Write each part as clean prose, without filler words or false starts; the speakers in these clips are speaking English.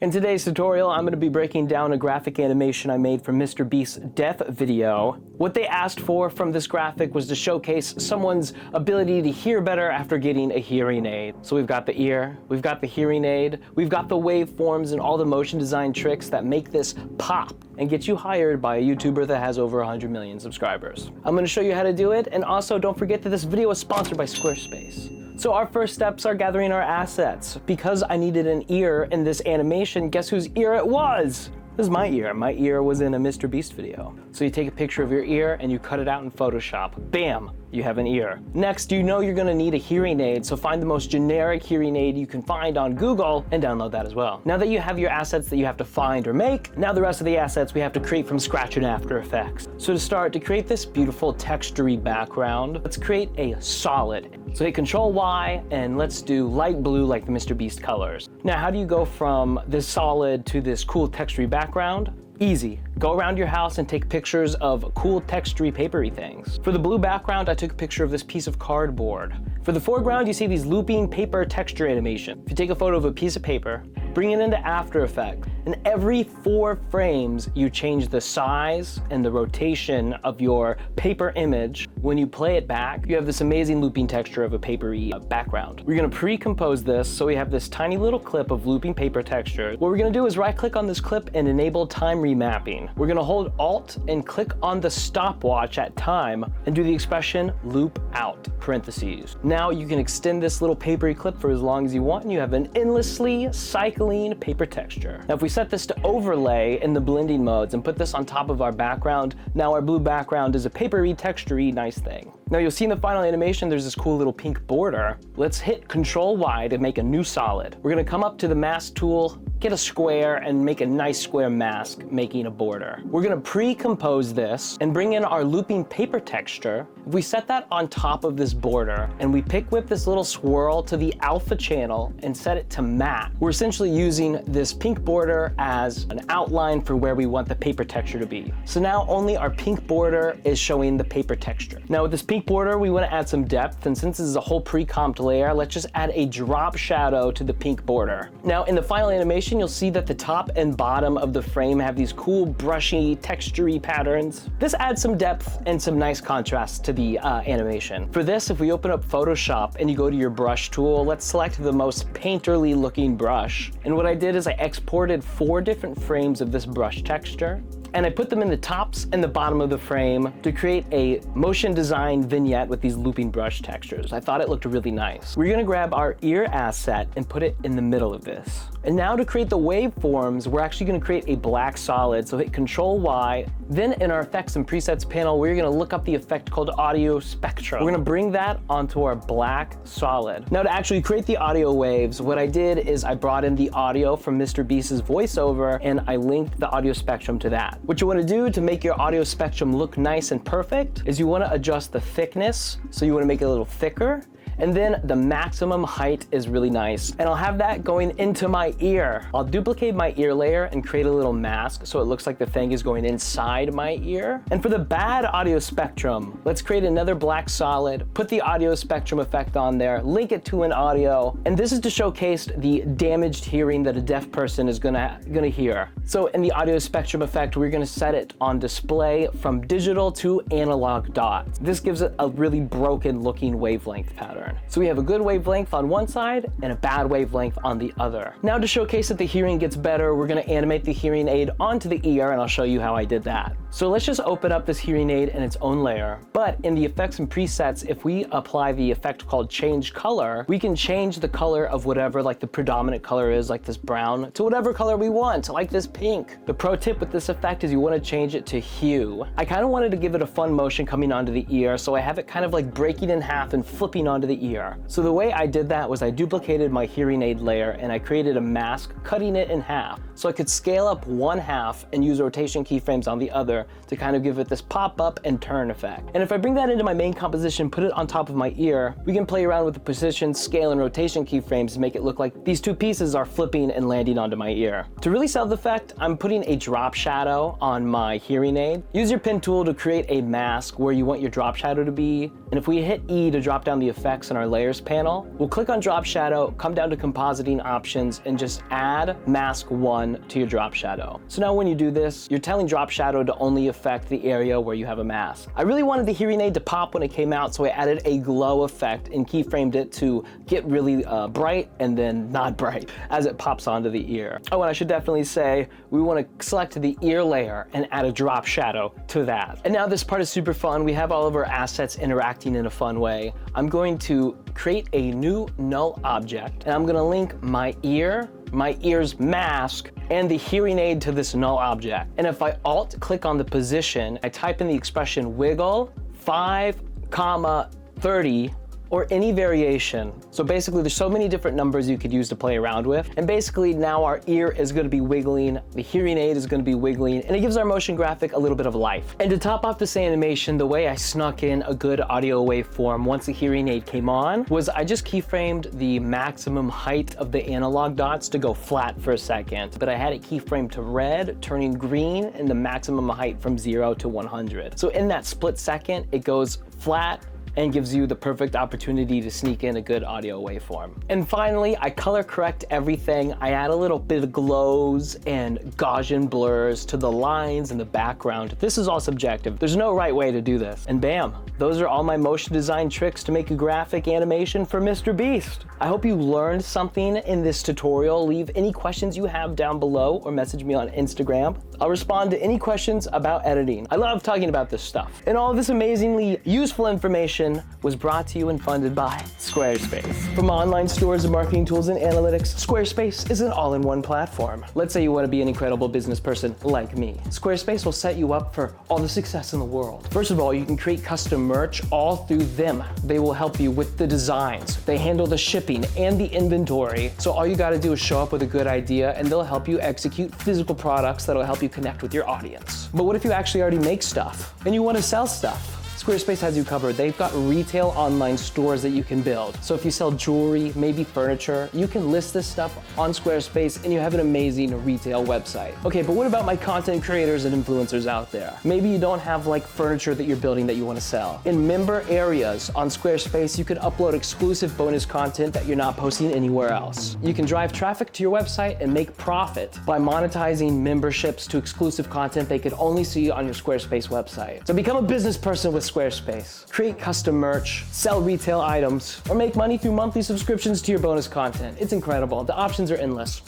In today's tutorial, I'm going to be breaking down a graphic animation I made for Mr. Beast's death video. What they asked for from this graphic was to showcase someone's ability to hear better after getting a hearing aid. So we've got the ear, we've got the hearing aid, we've got the waveforms and all the motion design tricks that make this pop and get you hired by a YouTuber that has over 100 million subscribers. I'm going to show you how to do it, and also don't forget that this video is sponsored by Squarespace. So our first steps are gathering our assets. Because I needed an ear in this animation, guess whose ear it was? This is my ear. My ear was in a Mr. Beast video. So you take a picture of your ear and you cut it out in Photoshop. Bam! You have an ear. Next, you know you're gonna need a hearing aid, so find the most generic hearing aid you can find on Google and download that as well. Now that you have your assets that you have to find or make, now the rest of the assets we have to create from scratch in After Effects. So to start, to create this beautiful textury background, let's create a solid. So hit Control Y and let's do light blue like the Mr. Beast colors. Now how do you go from this solid to this cool textury background? Easy. Go around your house and take pictures of cool textury papery things. For the blue background, I took a picture of this piece of cardboard. For the foreground, you see these looping paper texture animation. If you take a photo of a piece of paper, bring it into After Effects, and every 4 frames, you change the size and the rotation of your paper image. When you play it back, you have this amazing looping texture of a papery background. We're gonna pre-compose this, so we have this tiny little clip of looping paper texture. What we're gonna do is right-click on this clip and enable time remapping. We're gonna hold Alt and click on the stopwatch at time and do the expression loop out, parentheses. Now you can extend this little papery clip for as long as you want and you have an endlessly cycling paper texture. Now if we set this to overlay in the blending modes and put this on top of our background, now our blue background is a papery, textury, nice thing. Now you'll see in the final animation there's this cool little pink border. Let's hit Control Y to make a new solid. We're gonna come up to the mask tool, get a square, and make a nice square mask, making a border. We're gonna pre-compose this and bring in our looping paper texture. If we set that on top of this border and we pick whip this little swirl to the alpha channel and set it to matte, we're essentially using this pink border as an outline for where we want the paper texture to be. So now only our pink border is showing the paper texture. Now with this pink border, we want to add some depth, and since this is a whole pre-comped layer, let's just add a drop shadow to the pink border. Now in the final animation, you'll see that the top and bottom of the frame have these cool brushy, textury patterns. This adds some depth and some nice contrast to the animation. For this, if we open up Photoshop and you go to your brush tool, let's select the most painterly looking brush. And what I did is I exported 4 different frames of this brush texture, and I put them in the tops and the bottom of the frame to create a motion design vignette with these looping brush textures. I thought it looked really nice. We're gonna grab our ear asset and put it in the middle of this. And now to create the waveforms, we're actually gonna create a black solid. So hit Control Y. Then in our effects and presets panel, we're gonna look up the effect called audio spectrum. We're gonna bring that onto our black solid. Now to actually create the audio waves, what I did is I brought in the audio from Mr. Beast's voiceover and I linked the audio spectrum to that. What you wanna do to make your audio spectrum look nice and perfect is you wanna adjust the thickness. So you wanna make it a little thicker. And then the maximum height is really nice. And I'll have that going into my ear. I'll duplicate my ear layer and create a little mask so it looks like the thing is going inside my ear. And for the bad audio spectrum, let's create another black solid, put the audio spectrum effect on there, link it to an audio. And this is to showcase the damaged hearing that a deaf person is gonna hear. So in the audio spectrum effect, we're gonna set it on display from digital to analog dots. This gives it a really broken looking wavelength pattern. So we have a good wavelength on one side and a bad wavelength on the other. Now to showcase that the hearing gets better, we're gonna animate the hearing aid onto the ear, and I'll show you how I did that. So let's just open up this hearing aid in its own layer. But in the effects and presets, if we apply the effect called change color, we can change the color of whatever like the predominant color is, like this brown, to whatever color we want, like this pink. The pro tip with this effect is you wanna change it to hue. I kinda wanted to give it a fun motion coming onto the ear, so I have it kind of like breaking in half and flipping onto the ear. So the way I did that was I duplicated my hearing aid layer and I created a mask, cutting it in half. So I could scale up one half and use rotation keyframes on the other to kind of give it this pop up and turn effect. And if I bring that into my main composition, put it on top of my ear, we can play around with the position, scale, and rotation keyframes to make it look like these 2 pieces are flipping and landing onto my ear. To really sell the effect, I'm putting a drop shadow on my hearing aid. Use your pen tool to create a mask where you want your drop shadow to be. And if we hit E to drop down the effects, box in our layers panel. We'll click on drop shadow, come down to compositing options, and just add mask 1 to your drop shadow. So now when you do this, you're telling drop shadow to only affect the area where you have a mask. I really wanted the hearing aid to pop when it came out, so I added a glow effect and keyframed it to get really bright and then not bright as it pops onto the ear. Oh, and I should definitely say, we want to select the ear layer and add a drop shadow to that. And now this part is super fun. We have all of our assets interacting in a fun way. I'm going to create a new null object, and I'm going to link my ear's mask, and the hearing aid to this null object. And if I alt click on the position, I type in the expression wiggle 5,30 or any variation. So basically there's so many different numbers you could use to play around with. And basically now our ear is going to be wiggling, the hearing aid is going to be wiggling, and it gives our motion graphic a little bit of life. And to top off this animation, the way I snuck in a good audio waveform once the hearing aid came on was I just keyframed the maximum height of the analog dots to go flat for a second. But I had it keyframed to red, turning green, and the maximum height from 0 to 100. So in that split second, it goes flat, and gives you the perfect opportunity to sneak in a good audio waveform. And finally, I color correct everything. I add a little bit of glows and Gaussian blurs to the lines in the background. This is all subjective. There's no right way to do this. And bam, those are all my motion design tricks to make a graphic animation for Mr. Beast. I hope you learned something in this tutorial. Leave any questions you have down below or message me on Instagram. I'll respond to any questions about editing. I love talking about this stuff. And all of this amazingly useful information was brought to you and funded by Squarespace. From online stores and marketing tools and analytics, Squarespace is an all-in-one platform. Let's say you want to be an incredible business person like me. Squarespace will set you up for all the success in the world. First of all, you can create custom merch all through them. They will help you with the designs. They handle the shipping and the inventory. So all you got to do is show up with a good idea and they'll help you execute physical products that'll help you connect with your audience. But what if you actually already make stuff and you want to sell stuff? Squarespace has you covered. They've got retail online stores that you can build. So if you sell jewelry, maybe furniture, you can list this stuff on Squarespace and you have an amazing retail website. Okay, but what about my content creators and influencers out there? Maybe you don't have like furniture that you're building that you want to sell. In member areas on Squarespace, you can upload exclusive bonus content that you're not posting anywhere else. You can drive traffic to your website and make profit by monetizing memberships to exclusive content they could only see on your Squarespace website. So become a business person with Squarespace. Create custom merch, sell retail items, or make money through monthly subscriptions to your bonus content. It's incredible. The options are endless.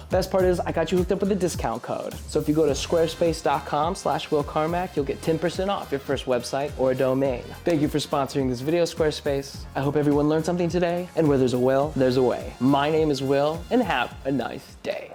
Best part is I got you hooked up with a discount code. So if you go to squarespace.com/willcarmack, you'll get 10% off your first website or a domain. Thank you for sponsoring this video, Squarespace. I hope everyone learned something today, and where there's a will, there's a way. My name is Will, and have a nice day.